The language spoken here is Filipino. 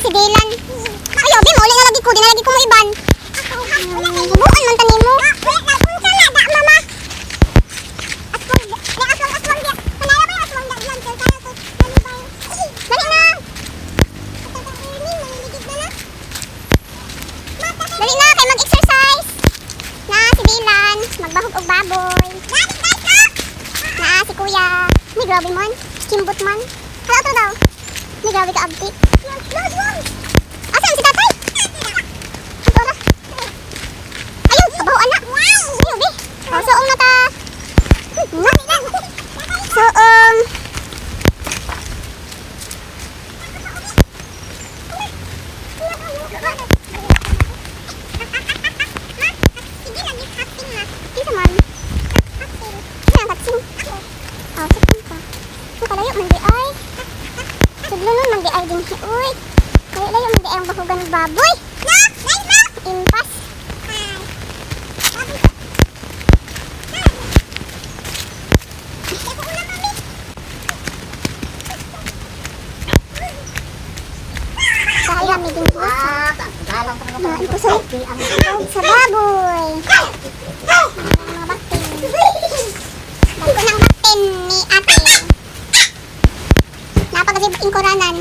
si Dylan. Ayaw, Bi, mauli nga lagi ko. Di na lagi ko mo iban. Bubuan man tanin mo. Dali na, kay mag-exercise. Na si Dylan, magbahog og baboy. Na si Kuya. Ni grabe man, kimbot man. Hala to daw. Ni grabe ka abti. Asan si tatay? Ito na. Ayun, kabaho anak. Ayun, Bi. O, suong na ta. Suong. Isa man. Yan, katsing. Oh, sakit pa. Kalayo man di ay. Sudlunon man di ay din. Uy. Kalayo man di ay ang bahugan ng baboy. Impas. Kaya may din po. Ito sa baboy. Mga batin. Bago ng batin ni ate. Napagazib in koranan.